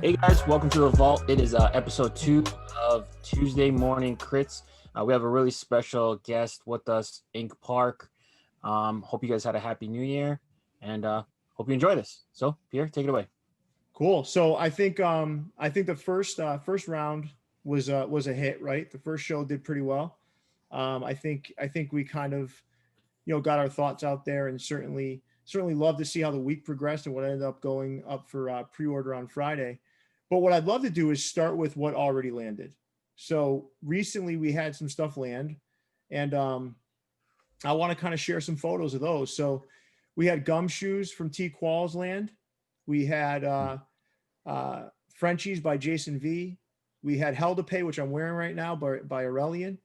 Hey guys, welcome to the vault. It is episode 2 of Tuesday Morning Critz. We have a really special guest with us, InkPark. Hope you guys had a happy new year, and hope you enjoy this. So, Pierre, take it away. Cool. So I think the first round was a hit, right? The first show did pretty well. I think we kind of got our thoughts out there, and certainly love to see how the week progressed and what ended up going up for pre-order on Friday. But what I'd love to do is start with what already landed. So recently we had some stuff land, and I want to kind of share some photos of those. So we had gumshoes from T Qualls land. We had Frenchies by Jason V. We had Hell to Pay, which I'm wearing right now, by Aurelian.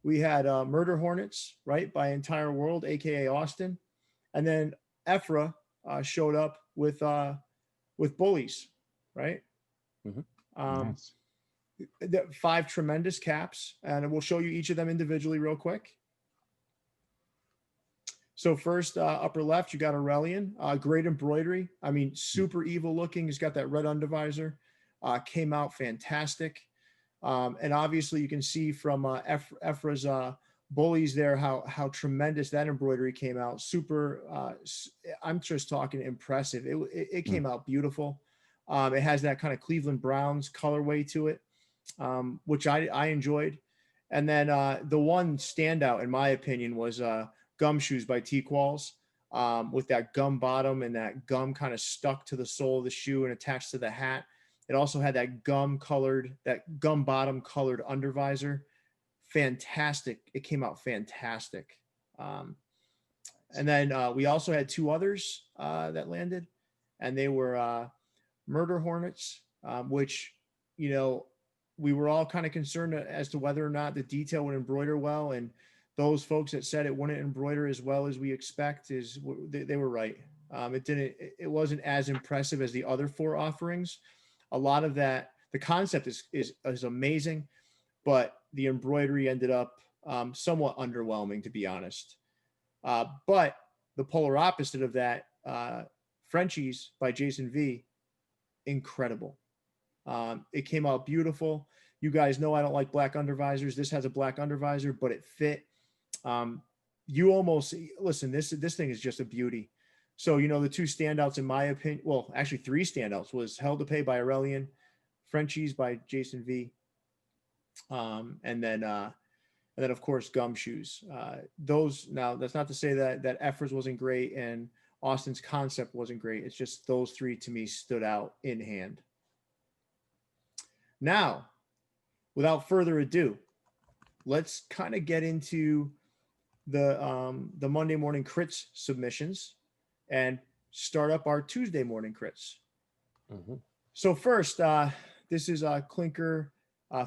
We had Murder Hornets, right, by Entire World, aka Austin. And then Ephra showed up with Bullies, right? Mm-hmm. Nice. 5 tremendous caps, and we'll show you each of them individually real quick. So first, upper left, you got Aurelian, great embroidery. I mean, super evil looking. He's got that red undervisor. Came out fantastic. And obviously you can see from Ephra's Bullies there how tremendous that embroidery came out. Super, I'm just talking impressive. It came out beautiful. It has that kind of Cleveland Browns colorway to it, which I enjoyed. And then the one standout, in my opinion, was Gumshoes by T Qualls, with that gum bottom and that gum kind of stuck to the sole of the shoe and attached to the hat. It also had that gum bottom colored undervisor. Fantastic. It came out fantastic. And then we also had 2 others that landed, and they were Murder Hornets, which, we were all kind of concerned as to whether or not the detail would embroider well. And those folks that said it wouldn't embroider as well as we expect they were right. It wasn't as impressive as the other 4 offerings. A lot of that, the concept is amazing, but the embroidery ended up somewhat underwhelming, to be honest. But the polar opposite of that, Frenchies by Jason V, incredible. It came out beautiful. You guys know I don't like black undervisors. This has a black undervisor, but it fit. You almost listen. This thing is just a beauty. So, the 2 standouts, in my opinion, well, actually 3 standouts, was Hell to Pay by Aurelian, Frenchies by Jason V, and then of course Gumshoes. Those, now that's not to say that Ephra's wasn't great and Austin's concept wasn't great. It's just those 3 to me stood out in hand. Now, without further ado, let's kind of get into the Monday Morning Critz submissions and start up our Tuesday Morning Critz. Mm-hmm. So first, this is Clinker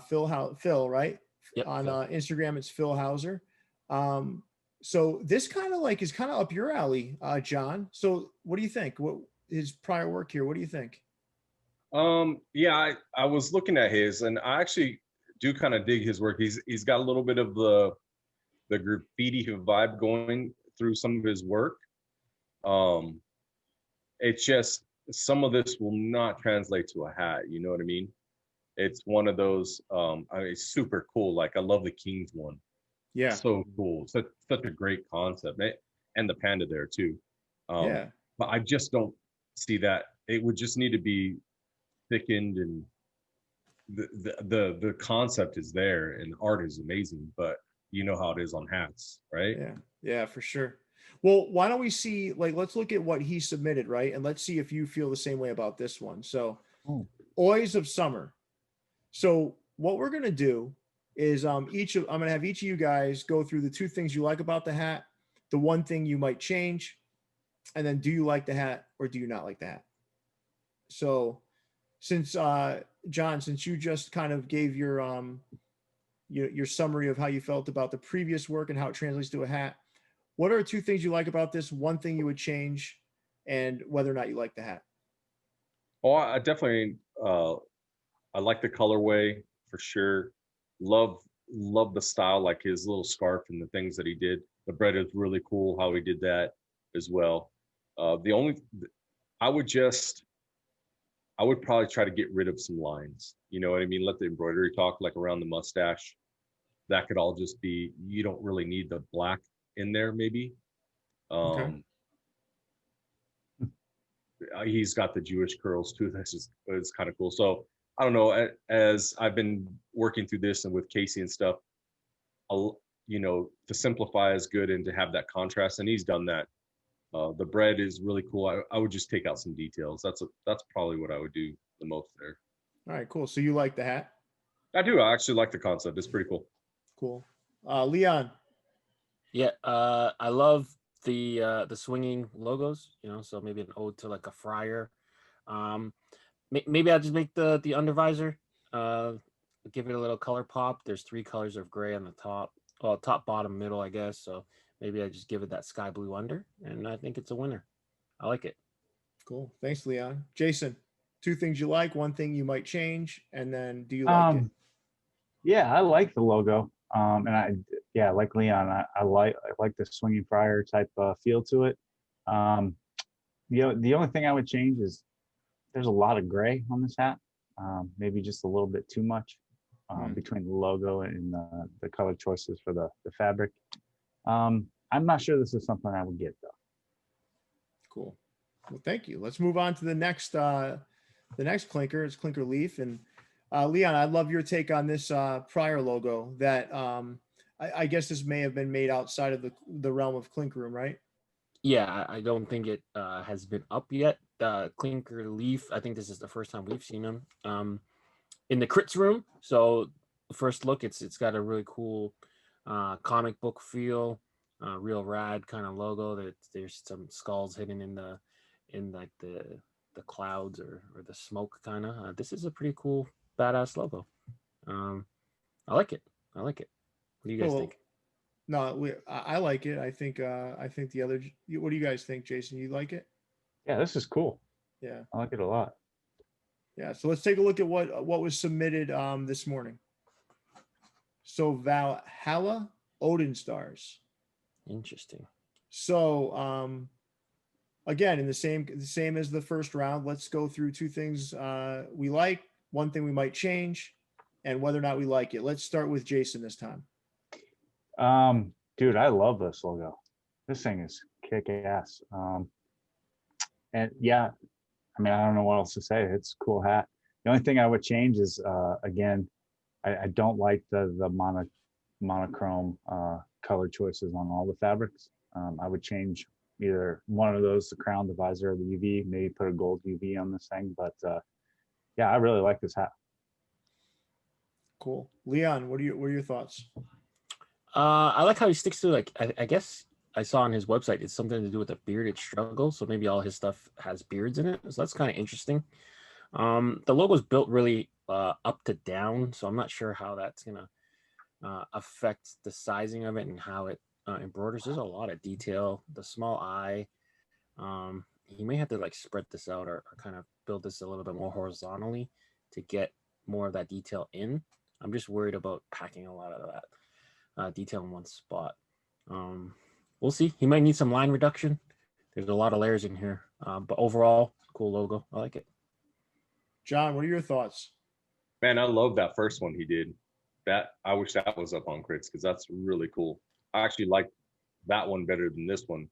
Phil, right? Yep, on Phil. Instagram, it's Phil Hauser. So this kind of is kind of up your alley, John. So what do you think? What his prior work here? What do you think? Yeah, I was looking at his, and I actually do kind of dig his work. He's got a little bit of the graffiti vibe going through some of his work. It's just some of this will not translate to a hat. You know what I mean? It's one of those. It's super cool. Like, I love the Kings one. Yeah, so cool. Such a great concept, and the panda there too. Yeah, but I just don't see that. It would just need to be thickened, and the concept is there, and the art is amazing. But you know how it is on hats, right? Yeah, for sure. Well, why don't we see, let's look at what he submitted, right? And let's see if you feel the same way about this one. So, Oys of Summer. So what we're going to do is I'm going to have each of you guys go through the 2 things you like about the hat, the 1 thing you might change, and then do you like the hat or do you not like the hat? So since, John, since you just kind of gave your summary of how you felt about the previous work and how it translates to a hat, what are 2 things you like about this, 1 thing you would change, and whether or not you like the hat? Oh, I definitely, I like the colorway for sure. Love the style, like his little scarf and the things that he did. The bread is really cool how he did that as well. I I would probably try to get rid of some lines. You know what I mean? Let the embroidery talk, like around the mustache. That could all just be, you don't really need the black in there, maybe. Okay. He's got the Jewish curls too. That's just, it's kind of cool. So I don't know. As I've been working through this and with Casey and stuff, you know, to simplify is good and to have that contrast, and he's done that. The bread is really cool. I would just take out some details. That's probably what I would do the most there. All right, cool. So you like the hat? I do. I actually like the concept. It's pretty cool. Cool. Leon. Yeah, I love the swinging logos. You know, so maybe an ode to like a friar. Maybe I'll just make the undervisor. Give it a little color pop. There's 3 colors of gray on the top. Well, top, bottom, middle, I guess. So maybe I just give it that sky blue under, and I think it's a winner. I like it. Cool. Thanks, Leon. Jason, 2 things you like, 1 thing you might change, and then do you like it? Yeah, I like the logo. Like Leon, I like the swinging friar type feel to it. The only thing I would change is there's a lot of gray on this hat. Maybe just a little bit too much between the logo and the color choices for the fabric. I'm not sure this is something I would get though. Cool. Well, thank you. Let's move on to the next clinker. It's Clinker Leaf. And Leon, I'd love your take on this prior logo that I guess this may have been made outside of the realm of Clink Room, right? Yeah, I don't think it has been up yet. Clinker Leaf, I think this is the first time we've seen him in the Critz room. So first look, it's got a really cool comic book feel, real rad kind of logo. There's some skulls hidden in like the clouds or the smoke kind of. This is a pretty cool, badass logo. I like it. What do you guys think? No, I like it. I think the other. What do you guys think, Jason? You like it? Yeah, this is cool. Yeah, I like it a lot. Yeah. So let's take a look at what was submitted this morning. So Valhalla Odin Stars. Interesting. So again, in the same as the first round, let's go through 2 things we like, 1 thing we might change, and whether or not we like it. Let's start with Jason this time. Dude, I love this logo. This thing is kick ass. And yeah, I mean, I don't know what else to say. It's a cool hat. The only thing I would change is, again, I don't like the monochrome color choices on all the fabrics. I would change either one of those, the crown, the visor, or the UV, maybe put a gold UV on this thing. But yeah, I really like this hat. Cool. Leon, what are your thoughts? I like how he sticks to, like, I guess I saw on his website it's something to do with a bearded struggle. So maybe all his stuff has beards in it. So that's kind of interesting. The logo is built really up to down, so I'm not sure how that's gonna affect the sizing of it and how it embroiders. There's a lot of detail. The small eye. He may have to like spread this out or kind of build this a little bit more horizontally to get more of that detail in. I'm just worried about packing a lot of that detail in one spot. We'll see. He might need some line reduction. There's a lot of layers in here, but overall, cool logo. I like it. John, what are your thoughts? Man, I love that first one he did. That I wish that was up on Critz because that's really cool. I actually like that one better than this one.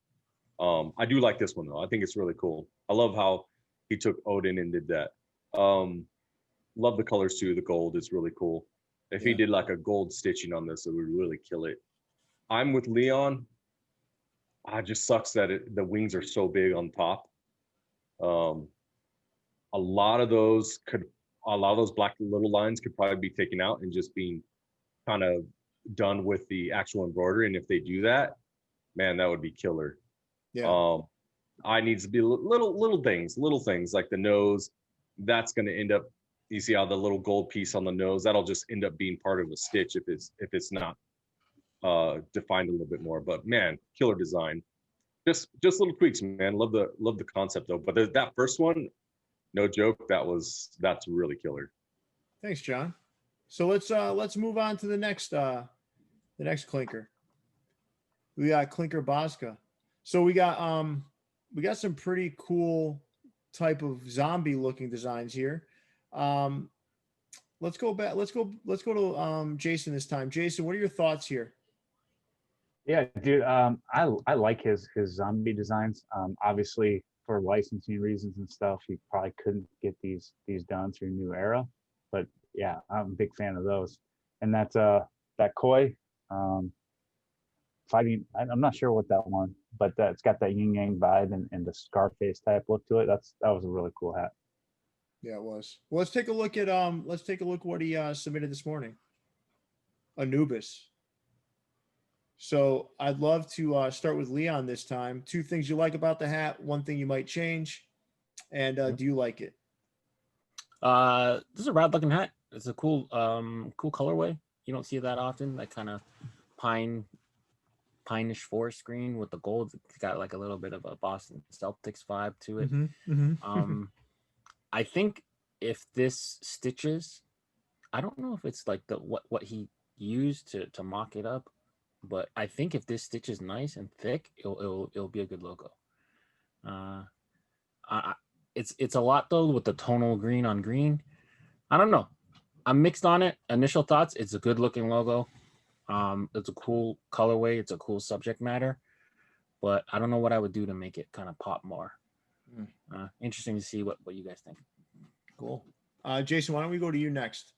I do like this one though. I think it's really cool. I love how he took Odin and did that. Love the colors too. The gold is really cool. If he did like a gold stitching on this, it would really kill it. I'm with Leon. It just sucks that the wings are so big on top. A lot of those black little lines could probably be taken out and just being kind of done with the actual embroidery. And if they do that, man, that would be killer. Yeah. I needs to be little things like the nose. That's going to end up. You see how the little gold piece on the nose, that'll just end up being part of a stitch if it's not defined a little bit more. But man, killer design. Just little tweaks, man. Love the concept though. But that first one, no joke, that's really killer. Thanks, John. So let's move on to the next clinker. We got Clinker Bosca. So we got some pretty cool type of zombie looking designs here. Let's go back. Let's go to Jason this time. Jason, what are your thoughts here? Yeah, dude. I like his zombie designs. Obviously for licensing reasons and stuff, he probably couldn't get these done through New Era, but yeah, I'm a big fan of those. And that koi, fighting. I'm not sure what that one, but that's got that yin yang vibe and the Scarface type look to it. That was a really cool hat. Yeah, it was. Well, let's take a look at what he submitted this morning. Anubis. So I'd love to start with Leon this time. 2 things you like about the hat, 1 thing you might change, and do you like it? This is a rad looking hat. It's a cool colorway. You don't see it that often. That kind of pineish forest green with the gold. It's got like a little bit of a Boston Celtics vibe to it. I think if this stitches, I don't know if it's like what he used to mock it up, but I think if this stitches nice and thick, it'll be a good logo. It's a lot though with the tonal green on green. I don't know. I'm mixed on it. Initial thoughts, it's a good looking logo. It's a cool colorway. It's a cool subject matter, but I don't know what I would do to make it kind of pop more. Interesting to see what you guys think. Cool. Jason, why don't we go to you next?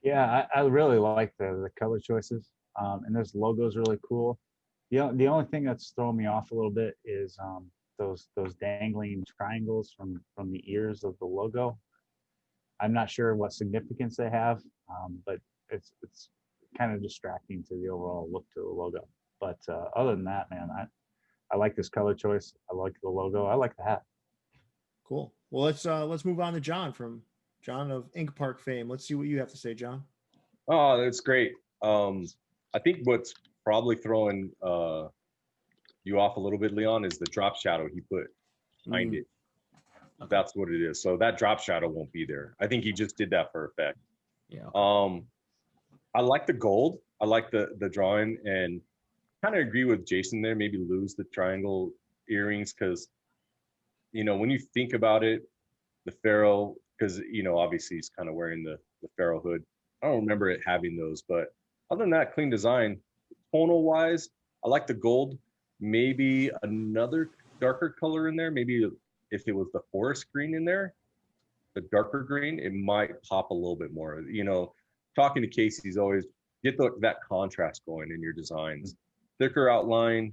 Yeah, I really like the color choices. And this logo's really cool. The only thing that's throwing me off a little bit is those dangling triangles from the ears of the logo. I'm not sure what significance they have, but it's kind of distracting to the overall look to the logo. But other than that, man, I like this color choice. I like the logo. I like the hat. Cool. Well, let's move on to Jon from Jon of InkPark fame. Let's see what you have to say, Jon. Oh, that's great. I think what's probably throwing you off a little bit, Leon, is the drop shadow he put behind it. Okay. That's what it is. So that drop shadow won't be there. I think he just did that for effect. Yeah. I like the gold. I like the drawing, and kind of agree with Jason there. Maybe lose the triangle earrings because, when you think about it, the pharaoh, because obviously he's kind of wearing the pharaoh hood. I don't remember it having those, but other than that, clean design. Tonal wise, I like the gold. Maybe another darker color in there. Maybe if it was the forest green in there, the darker green, it might pop a little bit more. Talking to Casey's always get that contrast going in your designs. Thicker outline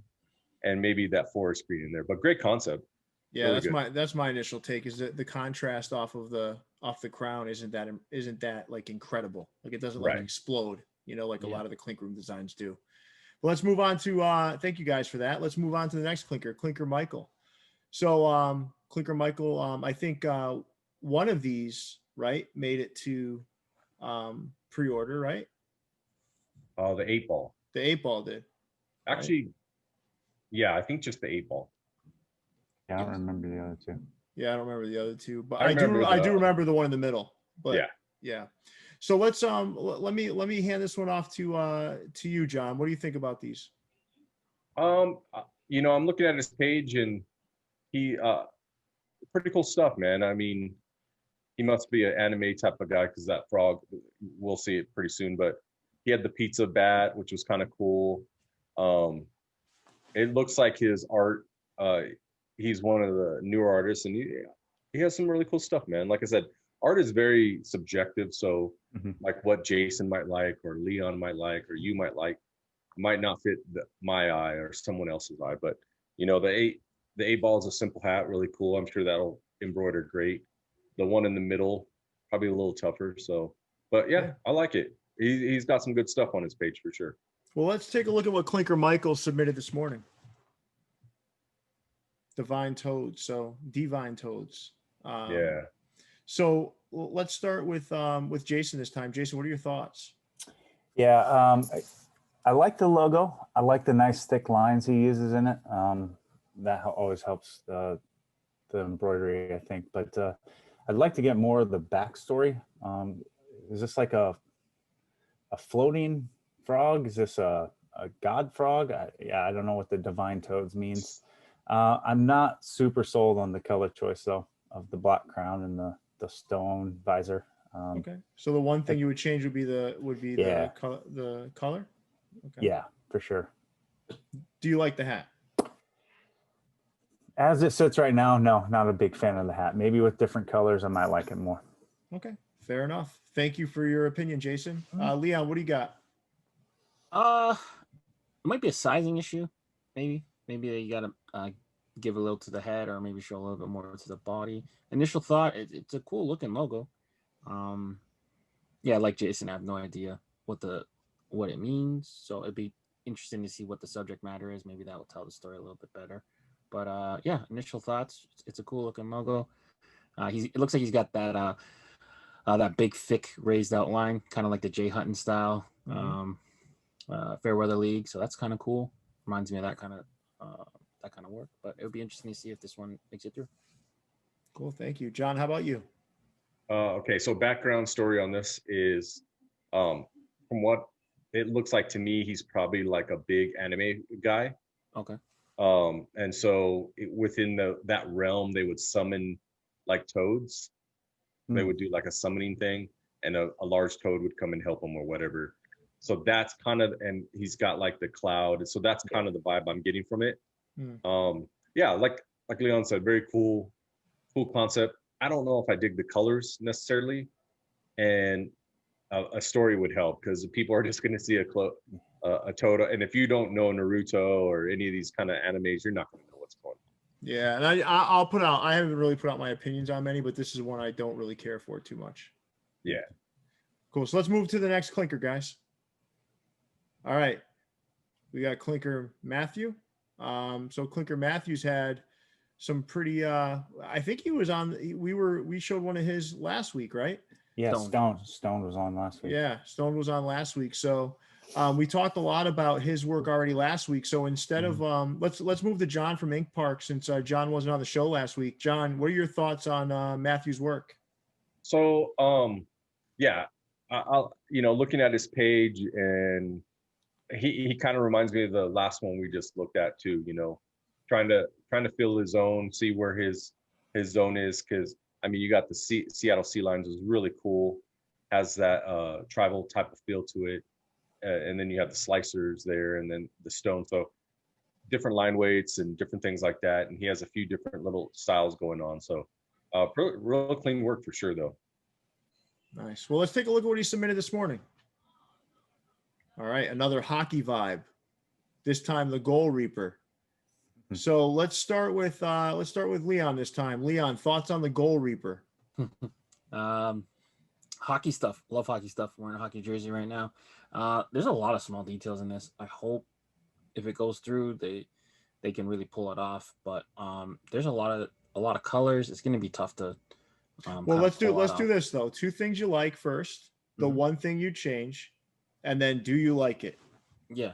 and maybe that forest green in there. But great concept. Yeah, really that's my initial take, is that the contrast off the crown isn't that like incredible. Like it doesn't like explode, like a lot of the Clink room designs do. But let's move on to thank you guys for that. Let's move on to the next Clinker Michael. So Clinker Michael, I think one of these, right, made it to pre-order, right? The 8-ball. The 8-ball did. Actually, right? Yeah, I think just the 8-ball. Yeah, I don't remember the other two. Yeah, I don't remember the other two, but I do remember the one in the middle. But yeah. So let's let me hand this one off to you, Jon. What do you think about these? I'm looking at his page, and he pretty cool stuff, man. I mean, he must be an anime type of guy, because that frog, we'll see it pretty soon. But he had the pizza bat, which was kind of cool. It looks like his art. He's one of the newer artists, and he has some really cool stuff, man. Like I said, art is very subjective. So like what Jason might like, or Leon might like, or you might like, might not fit my eye or someone else's eye. But the 8-ball is a simple hat, really cool. I'm sure that'll embroider great. The one in the middle, probably a little tougher. So, but yeah. I like it. He's got some good stuff on his page for sure. Well, let's take a look at what Clinker Michael submitted this morning. Divine Toads. So Divine Toads. Yeah. So let's start with Jason this time. Jason, what are your thoughts? Yeah, I like the logo. I like the nice thick lines he uses in it. That always helps the embroidery, I think. But I'd like to get more of the backstory. Is this like a floating frog? Is this a god frog? I don't know what the Divine Toads means. I'm not super sold on the color choice though. the black crown and the stone visor. Okay. So the one thing you would change would be Yeah. the color. Okay. Yeah, for sure. Do you like the hat? As it sits right now, no, not a big fan of the hat. Maybe with different colors, I might like it more. Okay. Fair enough. Thank you for your opinion, Jason. Leon, what do you got? It might be a sizing issue. Maybe you gotta give a little to the head, or maybe show a little bit more to the body. Initial thought, it's a cool looking logo. Yeah, like Jason, I have no idea what it means. So it'd be interesting to see what the subject matter is. Maybe that will tell the story a little bit better. But yeah, initial thoughts. It's a cool looking logo. It looks like he's got that big thick raised outline, kind of like the Jay Hutton style, Fairweather League. So that's kind of cool. Reminds me of that kind of work. But it would be interesting to see if this one makes it through. Cool, thank you, John. How about you? Okay, so background story on this is, from what it looks like to me, he's probably like a big anime guy. Okay. And so within that realm, they would summon like toads. They would do like a summoning thing, and a large toad would come and help him or whatever. So that's kind of, and he's got like the cloud. So that's kind of the vibe I'm getting from it. Yeah, like Leon said, very cool concept. I don't know if I dig the colors necessarily, and a story would help, because people are just going to see a toad, and if you don't know Naruto or any of these kind of animes, you're not going to know what's going on. Yeah, and I'll put out. I haven't really put out my opinions on many, but this is one I don't really care for too much. Yeah. Cool. So let's move to the next clinker, guys. All right, we got Clinker Matthew. So Clinker Matthews had some pretty. I think he was on. We showed one of his last week, right? Yeah, Stone was on last week. Yeah, Stone was on last week. So we talked a lot about his work already last week. So instead of let's move to Jon from InkPark, since Jon wasn't on the show last week. Jon, what are your thoughts on Matthew's work? So yeah, I'll looking at his page, and he kind of reminds me of the last one we just looked at too. Trying to feel his zone, see where his zone is, because I mean, you got the Seattle Sea Lions was really cool, has that tribal type of feel to it, and then you have the slicers there, and then the stone. So different line weights and different things like that, and he has a few different little styles going on. So real clean work for sure, though. Nice. Well, let's take a look at what he submitted this morning. All right, another hockey vibe. This time the Goal Reaper. So let's start with Leon this time. Leon, thoughts on the Goal Reaper? Hockey stuff. Love hockey stuff. I'm wearing a hockey jersey right now. There's a lot of small details in this. I hope if it goes through, they can really pull it off. But there's a lot of colors. It's going to be tough to. Well, let's do this though. Two things you like first. The one thing you change, and then do you like it? Yeah.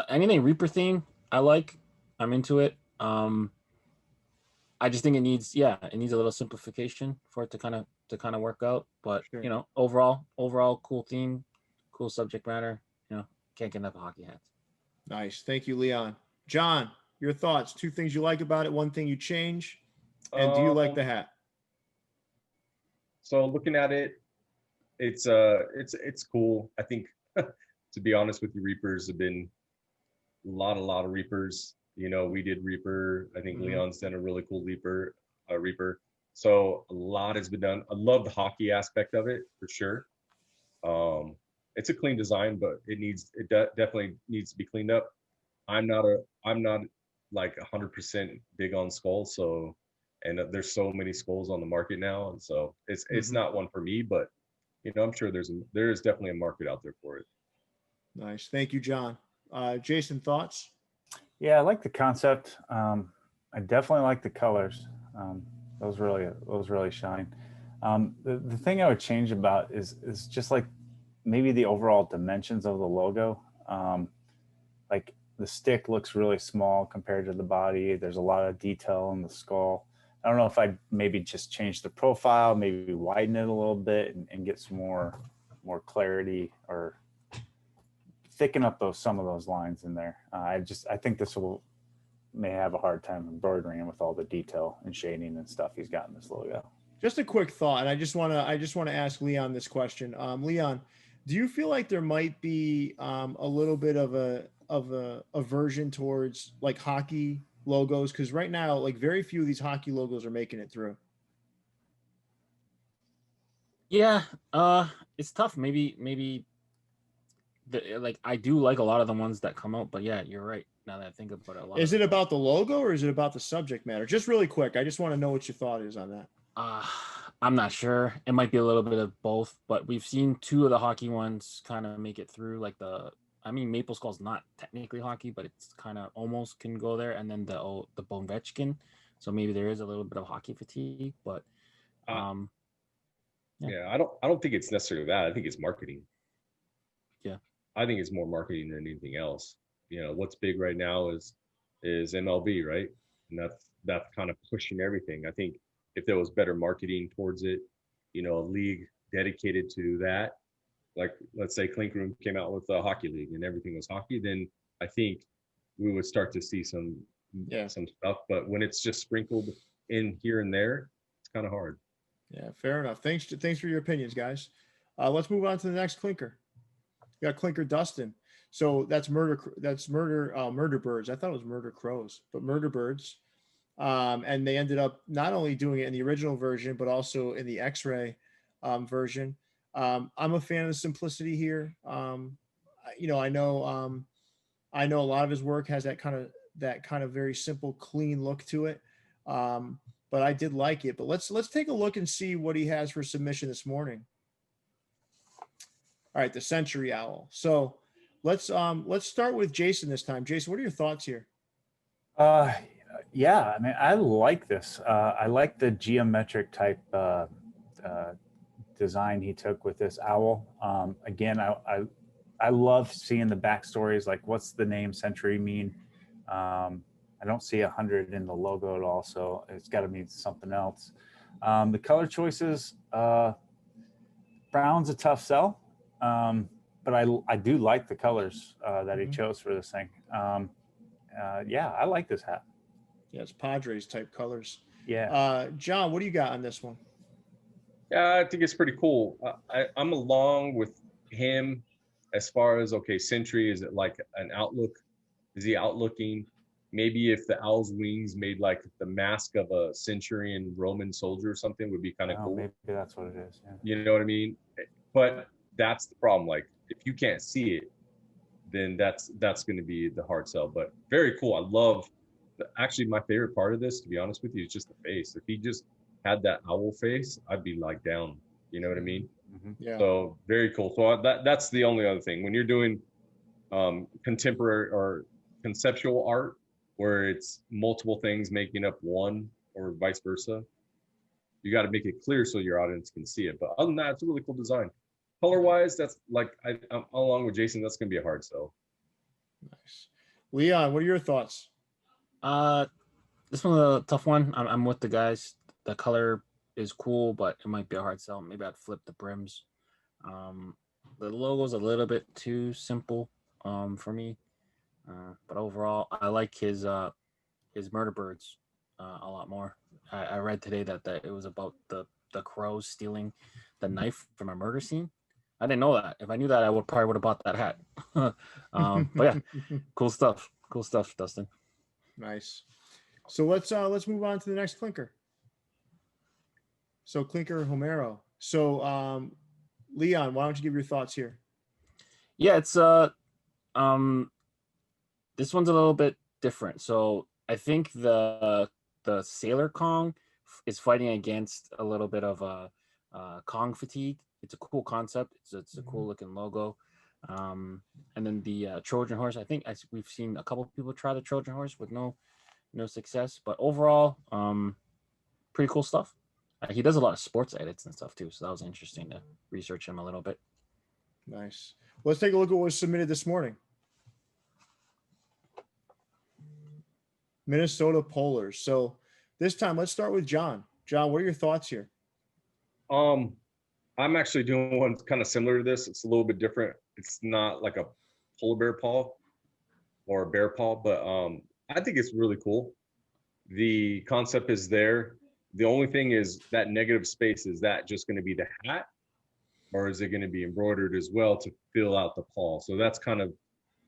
Anything Reaper theme, I like. I'm into it. I just think it needs a little simplification for it to kind of work out. But sure. Overall cool theme, cool subject matter. Can't get enough of hockey hats. Nice. Thank you, Leon. Jon, your thoughts. Two things you like about it, one thing you change, and do you like the hat? So looking at it, it's cool. I think to be honest with you, Reapers have been a lot of Reapers. We did Reaper. I think Leon's done a really cool Reaper. So a lot has been done. I love the hockey aspect of it for sure. It's a clean design, but it definitely needs to be cleaned up. I'm not like 100% big on skulls, so, and there's so many skulls on the market now, and so it's not one for me. But I'm sure there's definitely a market out there for it. Nice, thank you, Jon. Jason, thoughts? Yeah, I like the concept. I definitely like the colors. Those really shine. The thing I would change about is just like maybe the overall dimensions of the logo. Like the stick looks really small compared to the body. There's a lot of detail in the skull. I don't know if I'd maybe just change the profile, maybe widen it a little bit and get some more clarity, or thicken up some of those lines in there. I think this will may have a hard time embroidering with all the detail and shading and stuff he's got in this logo. Just a quick thought, and I just want to ask Leon this question. Leon, do you feel like there might be a little bit of a aversion towards like hockey logos? Because right now, like very few of these hockey logos are making it through. Yeah, it's tough. Maybe like I do like a lot of the ones that come out, but yeah, you're right. Now that I think about it, a lot. Is it about the logo or is it about the subject matter? Just really quick, I just want to know what your thought is on that. I'm not sure. It might be a little bit of both, but we've seen two of the hockey ones kind of make it through. Like Maple Skull's not technically hockey, but it's kind of almost can go there. And then the Bonvechkin, so maybe there is a little bit of hockey fatigue, but yeah, I don't think it's necessarily that. I think it's marketing. Yeah, I think it's more marketing than anything else. You know, what's big right now is MLB, right? And that's kind of pushing everything. I think if there was better marketing towards it, you know, a league dedicated to that, like let's say Clink Room came out with a hockey league and everything was hockey, then I think we would start to see some stuff. But when it's just sprinkled in here and there, it's kind of hard. Yeah, fair enough. Thanks for your opinions, guys. Let's move on to the next clinker. We got Clinker Dustin. So that's murder birds. I thought it was murder crows, but murder birds. And they ended up not only doing it in the original version, but also in the X-ray version. I'm a fan of the simplicity here. You know, I know a lot of his work has that kind of very simple, clean look to it. But I did like it. But let's take a look and see what he has for submission this morning. All right, the Century Owl. So let's start with Jason this time. Jason, what are your thoughts here? Yeah, I mean, I like this. I like the geometric type design he took with this owl. Again, I love seeing the backstories, like what's the name Century mean? I don't see 100 in the logo at all, so it's got to mean something else. The color choices, brown's a tough sell, but I do like the colors that he chose for this thing. Yeah, I like this hat. Yeah, it's Padres type colors. Yeah. John, what do you got on this one? Yeah, I think it's pretty cool. I'm along with him as far as, okay, Century, is it like an outlook? Is he outlooking? Maybe if the owl's wings made like the mask of a centurion Roman soldier or something would be kind of cool. Maybe that's what it is. Yeah. You know what I mean? But that's the problem. Like if you can't see it, then that's going to be the hard sell. But very cool. I love, actually my favorite part of this, to be honest with you, is just the face. If he just had that owl face, I'd be like down. You know what I mean? Mm-hmm. Yeah. So very cool. So that's the only other thing when you're doing contemporary or conceptual art, where it's multiple things making up one or vice versa, you got to make it clear so your audience can see it. But other than that, it's a really cool design. Color wise, that's like, I'm along with Jason, that's going to be a hard sell. Nice. Leon, what are your thoughts? This one's a tough one. I'm with the guys. The color is cool, but it might be a hard sell. Maybe I'd flip the brims. The logo's a little bit too simple for me. But overall, I like his murder birds a lot more. I read today that it was about the crows stealing the knife from a murder scene. I didn't know that. If I knew that, I probably would have bought that hat. But yeah, cool stuff. Cool stuff, Dustin. Nice. So let's move on to the next clinker. So Clinker Homero. So Leon, why don't you give your thoughts here? Yeah, it's this one's a little bit different. So I think the Sailor Kong is fighting against a little bit of a Kong fatigue. It's a cool concept. It's a cool looking logo. And then the Trojan horse. I think we've seen a couple of people try the Trojan horse with no success. But overall, pretty cool stuff. He does a lot of sports edits and stuff too. So that was interesting to research him a little bit. Nice. Let's take a look at what was submitted this morning. Minnesota Polars. So this time, let's start with John. John, what are your thoughts here? I'm actually doing one kind of similar to this. It's a little bit different. It's not like a polar bear paw or a bear paw, but I think it's really cool. The concept is there. The only thing is that negative space, is that just going to be the hat, or is it going to be embroidered as well to fill out the paw? So that's kind of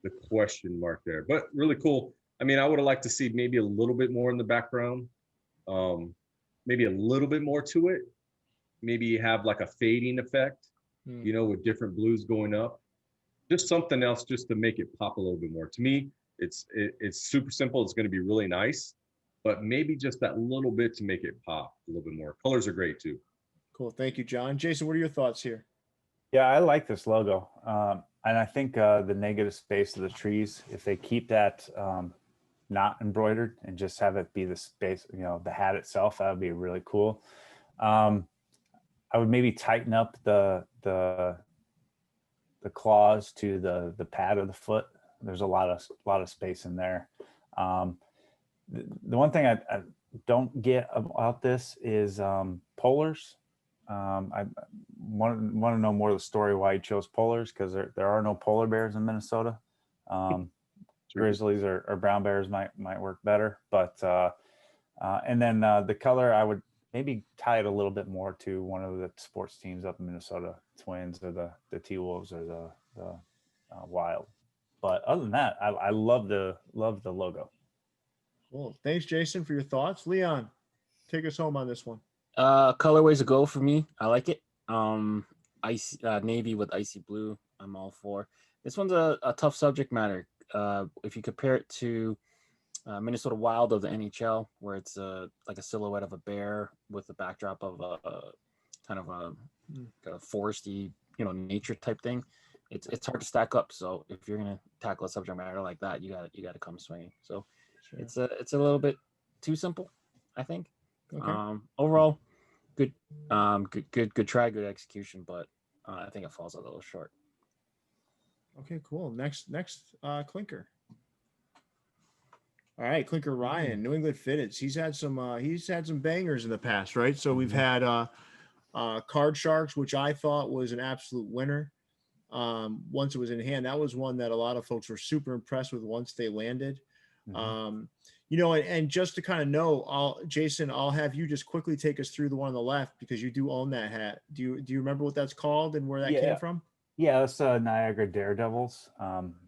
the question mark there, but really cool. I mean, I would have liked to see maybe a little bit more in the background, maybe a little bit more to it. Maybe have like a fading effect, you know, with different blues going up. Just something else just to make it pop a little bit more. To me, it's super simple. It's going to be really nice, but maybe just that little bit to make it pop a little bit more. Colors are great too. Cool. Thank you, John. Jason, what are your thoughts here? Yeah, I like this logo. And I think the negative space of the trees, if they keep that not embroidered and just have it be the space, you know, the hat itself, that would be really cool. I would maybe tighten up the claws to the pad of the foot. There's a lot of space in there. The one thing I don't get about this is polars. I want to know more of the story why he chose polars, because there are no polar bears in Minnesota. Grizzlies or brown bears might work better, but and then the color, I would maybe tie it a little bit more to one of the sports teams up in Minnesota, Twins or the T-Wolves or the Wild. But other than that, I love the logo. Cool. Thanks, Jason, for your thoughts. Leon, take us home on this one. Colorways a go for me. I like it. Icy navy with icy blue. I'm all for. This one's a tough subject matter. If you compare it to Minnesota Wild of the NHL, where it's like a silhouette of a bear with the backdrop of a kind of a foresty, you know, nature type thing. It's hard to stack up. So if you're gonna tackle a subject matter like that, you got to come swinging. So sure. It's a little bit too simple, I think. Okay. Overall, good try, good execution, but I think it falls a little short. Okay, cool. Next, Clinker. All right, Clinker Ryan, New England Fitteds. He's had some bangers in the past, right? So we've had Card Sharks, which I thought was an absolute winner. Once it was in hand, that was one that a lot of folks were super impressed with once they landed. You know, and just to kind of know, Jason, I'll have you just quickly take us through the one on the left, because you do own that hat. Do you remember what that's called and where that came from? Yeah, that's Niagara Daredevils.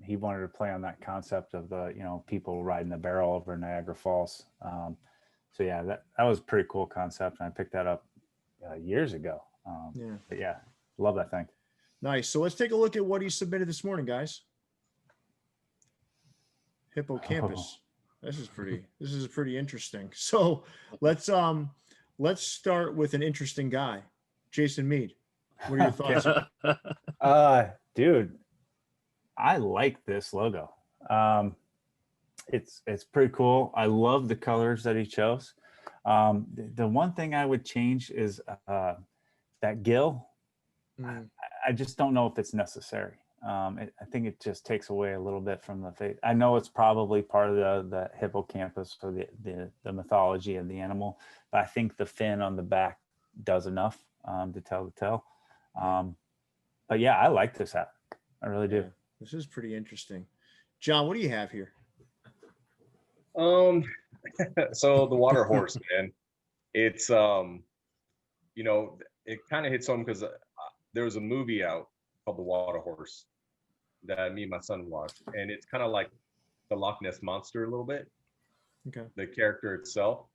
He wanted to play on that concept of the, you know, people riding the barrel over Niagara Falls. So yeah, that was a pretty cool concept, and I picked that up years ago. But yeah, love that thing. Nice. So let's take a look at what he submitted this morning, guys. Hippocampus. This is pretty interesting. So let's start with an interesting guy, Jason Mead. What are your thoughts? Dude, I like this logo. It's pretty cool. I love the colors that he chose. The one thing I would change is that gill. I just don't know if it's necessary. I think it just takes away a little bit from the face. I know it's probably part of the hippocampus or the mythology of the animal, but I think the fin on the back does enough to tell the tale. But yeah, I like this hat. I really do. This is pretty interesting. John, what do you have here? So the water horse, man, it's you know, it kind of hits home because there was a movie out called The Water Horse that me and my son watched, and it's kind of like the Loch Ness Monster a little bit. Okay. The character itself.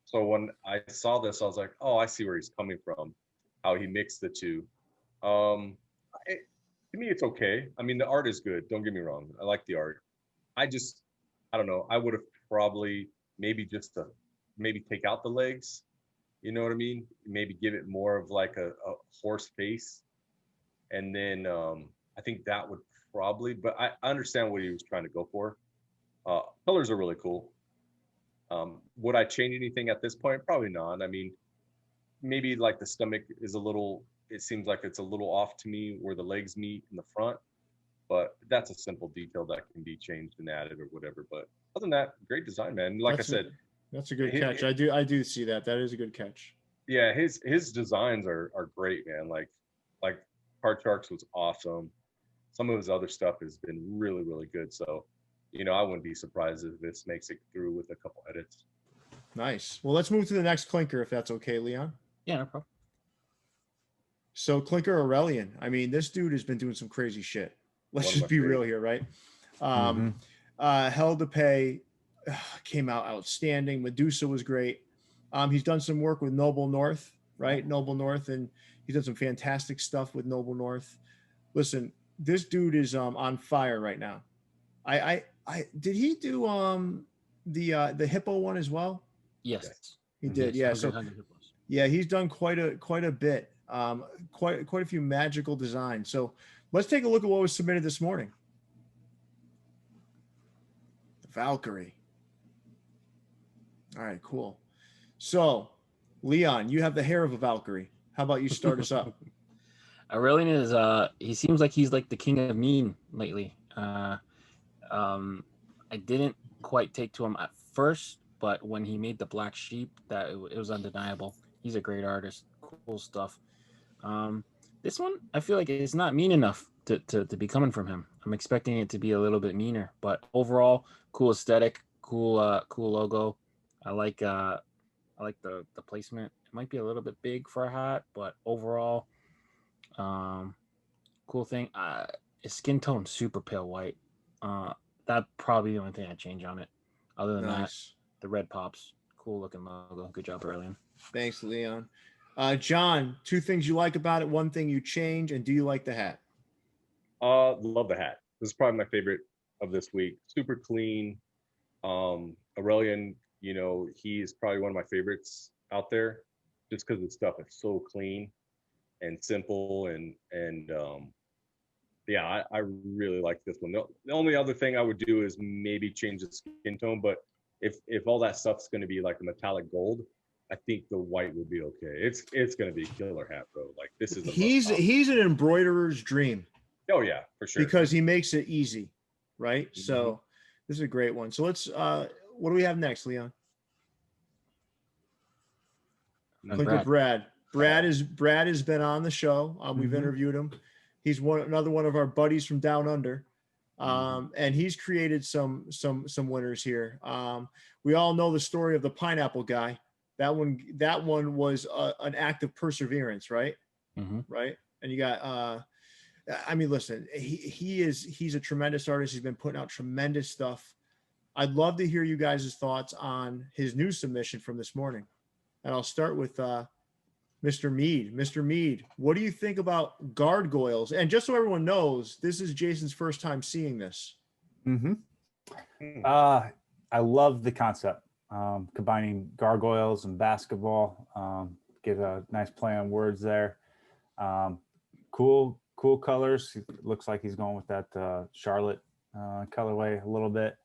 So when I saw this, I was like, oh, I see where he's coming from, how he mixed the two. To me, it's okay. I mean, the art is good. Don't get me wrong. I like the art. I don't know. I would have probably maybe take out the legs. You know what I mean? Maybe give it more of like a horse face. And then I think that would probably, but I understand what he was trying to go for. Colors are really cool. Would I change anything at this point? Probably not. I mean, maybe like the stomach is it seems like it's a little off to me where the legs meet in the front, but that's a simple detail that can be changed and added or whatever. But other than that, great design, man. Like I said, that's a good catch. I do see that. That is a good catch. Yeah, his designs are great, man. Like Card Sharks was awesome. Some of his other stuff has been really, really good. So I wouldn't be surprised if this makes it through with a couple edits. Nice. Well, let's move to the next clinker, if that's okay, Leon. Yeah, no problem. So Clinker Aurelian. I mean, this dude has been doing some crazy shit. Let's One of just my be real favorites. here, right? Mhm. Hell to Pay came out outstanding. Medusa was great. He's done some work with Noble North, right? Noble North, and he's done some fantastic stuff with Noble North. Listen, this dude is on fire right now. I did he do the hippo one as well? Yes. He Mhm. did, Yes, yeah. 100, So 100 hippos. yeah, he's done quite a bit, quite a few magical designs. So let's take a look at what was submitted this morning. The Valkyrie. All right, cool. So, Leon, you have the hair of a Valkyrie. How about you start us up? Aurelian is he seems like he's like the king of mean lately. I didn't quite take to him at first, but when he made the black sheep, that it was undeniable. He's a great artist. Cool stuff. This one I feel like it's not mean enough to be coming from him. I'm expecting it to be a little bit meaner, but overall, cool aesthetic, cool logo. I like the placement. It might be a little bit big for a hat, but overall, cool thing. His skin tone super pale white. That probably the only thing I change on it. Other than that, Nice. the red pops. Cool looking logo. Good job, Aurelian. Thanks, Leon. John, two things you like about it, one thing you change, and do you like the hat? Love the hat. This is probably my favorite of this week. Super clean. Aurelian, he's probably one of my favorites out there, just because the stuff is so clean and simple, and yeah, I really like this one. The only other thing I would do is maybe change the skin tone, but if all that stuff's going to be like a metallic gold, I think the white would be okay. It's going to be a killer hat, bro. Like this is He's an embroiderer's dream. Oh yeah, for sure. Because he makes it easy, right? Mm-hmm. So this is a great one. So let's what do we have next, Leon? Clinker Brad. Brad has been on the show. We've interviewed him. He's another one of our buddies from Down Under. And he's created some winners here. We all know the story of the pineapple guy. That one was an act of perseverance, right? Right. And you got I mean, listen, he's a tremendous artist. He's been putting out tremendous stuff. I'd love to hear you guys' thoughts on his new submission from this morning. And I'll start with Mr. Mead. Mr. Mead, what do you think about gargoyles? And just so everyone knows, this is Jason's first time seeing this. I love the concept. Combining gargoyles and basketball. Get a nice play on words there. Cool colors. It looks like he's going with that Charlotte colorway a little bit.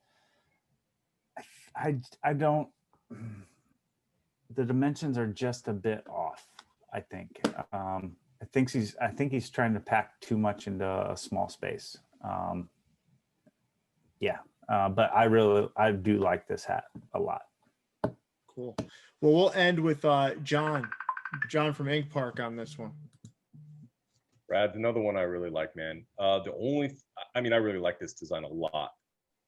I don't. The dimensions are just a bit off. I think. I think he's trying to pack too much into a small space. But I do like this hat a lot. Cool. Well, we'll end with Jon from InkPark on this one. Brad's another one I really like, man. I really like this design a lot.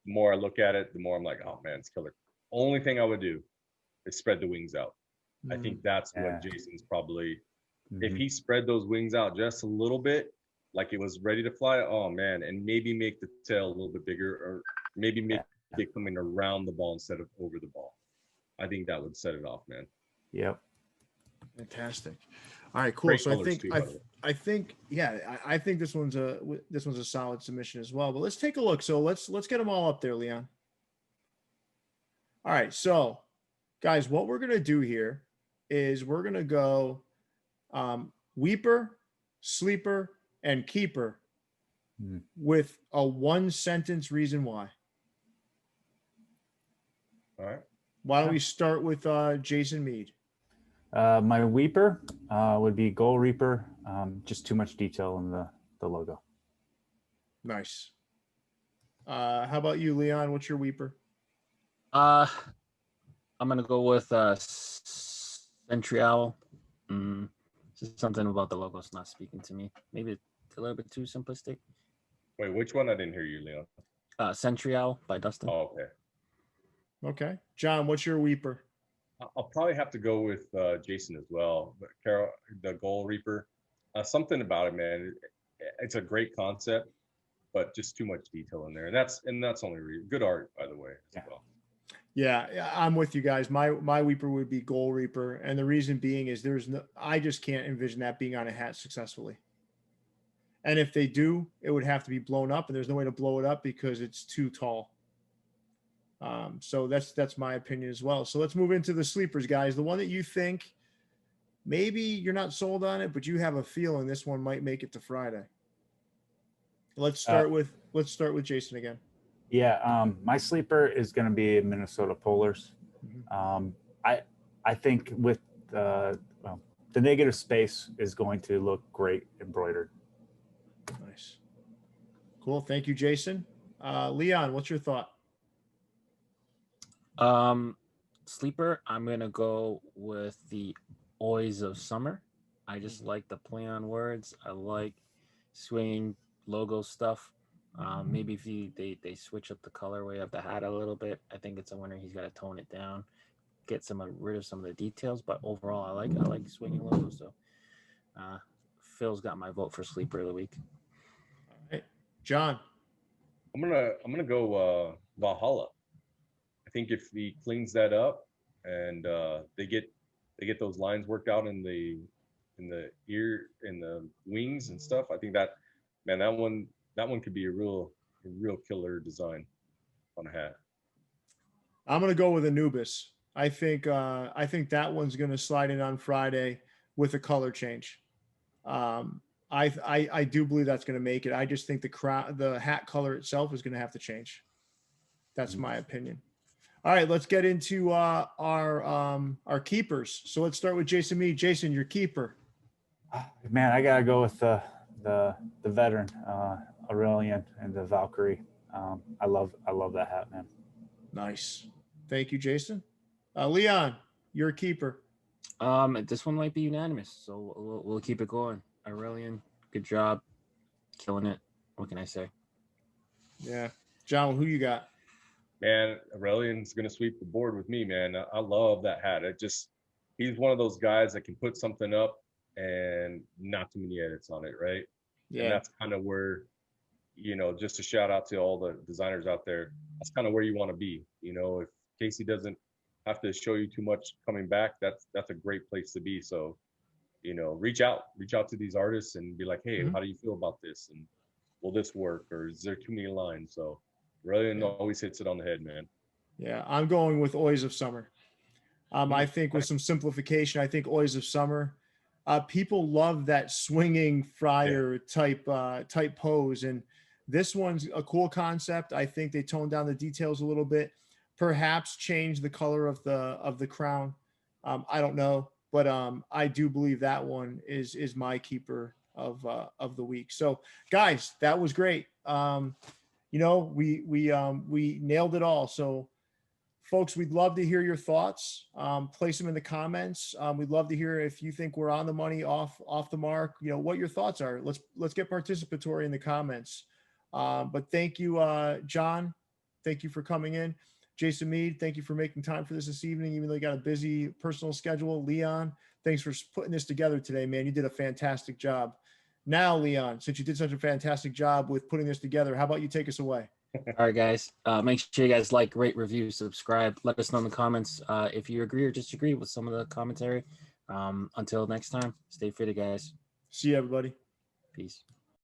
The more I look at it, the more I'm like, oh man, it's killer. Only thing I would do is spread the wings out. I think that's what Jason's probably, if he spread those wings out just a little bit, like it was ready to fly, oh man, and maybe make the tail a little bit bigger, or maybe make it coming around the ball instead of over the ball. I think that would set it off, man. Yep. Fantastic. All right, cool. Great So I think this one's a solid submission as well. But let's take a look. So let's get them all up there, Leon. All right, so guys, what we're gonna do here is we're gonna go weeper, sleeper, and keeper with a 1-sentence reason why. All right. Why don't we start with Jason Mead? My weeper would be Goal Reaper. Just too much detail in the logo. Nice. How about you, Leon? What's your weeper? I'm gonna go with Sentry Owl. Just something about the logo's not speaking to me. Maybe it's a little bit too simplistic. Wait, which one? I didn't hear you, Leon. Century Owl by Dustin. Oh, okay. Okay. John, what's your weeper? I'll probably have to go with Jason as well. But Carol, the Goal Reaper, something about it, man. It's a great concept, but just too much detail in there. And that's only good art, by the way, as well. Yeah, I'm with you guys. My weeper would be Goal Reaper, and the reason being is I just can't envision that being on a hat successfully. And if they do, it would have to be blown up, and there's no way to blow it up because it's too tall. So that's my opinion as well. So let's move into the sleepers, guys. The one that you think maybe you're not sold on it, but you have a feeling this one might make it to Friday. Let's start with Jason again. Yeah, my sleeper is going to be Minnesota Polars. I think with the negative space is going to look great embroidered. Nice, cool. Thank you, Jason. Leon, what's your thought? Sleeper, I'm gonna go with the Oys of Summer. I just like the play on words. I like swinging logo stuff. Maybe if they switch up the colorway of the hat a little bit, I think it's a winner. He's got to tone it down, get rid of some of the details. But overall, I like swinging logo. So Phil's got my vote for sleeper of the week. All right, John. I'm gonna go Valhalla. I think if he cleans that up and they get those lines worked out in the ear, in the wings and stuff, I think that one could be a real killer design on a hat. I'm gonna go with Anubis. I think that one's gonna slide in on Friday with a color change. I do believe that's gonna make it. I just think the hat color itself is gonna have to change. That's my opinion. All right, let's get into our keepers. So let's start with Jason Mead. Jason, your keeper. Man, I gotta go with the veteran Aurelian and the Valkyrie. I love that hat, man. Nice. Thank you, Jason. Leon, your keeper. This one might be unanimous, so we'll keep it going. Aurelian, good job, killing it. What can I say? Yeah, John, who you got? Man, Aurelian's gonna sweep the board with me, man. I love that hat. He's one of those guys that can put something up and not too many edits on it, right? Yeah. And that's kind of where, just a shout out to all the designers out there. That's kind of where you want to be. If Casey doesn't have to show you too much coming back, that's a great place to be. So, reach out to these artists and be like, hey, how do you feel about this? And will this work? Or is there too many lines? So Aurelian always hits it on the head, man. Yeah, I'm going with Oys of Summer. I think with some simplification, I think Oys of Summer. People love that swinging friar type pose, and this one's a cool concept. I think they toned down the details a little bit, perhaps change the color of the crown. I don't know, but I do believe that one is my keeper of the week. So, guys, that was great. We nailed it all. So, folks, we'd love to hear your thoughts. Place them in the comments. We'd love to hear if you think we're on the money, off the mark. What your thoughts are. Let's get participatory in the comments. But thank you, John. Thank you for coming in. Jason Mead, thank you for making time for this evening, even though you got a busy personal schedule. Leon, thanks for putting this together today, man. You did a fantastic job. Now, Leon, since you did such a fantastic job with putting this together, how about you take us away? All right, guys. Make sure you guys like, rate, review, subscribe. Let us know in the comments if you agree or disagree with some of the commentary. Until next time, stay fitted, guys. See you, everybody. Peace.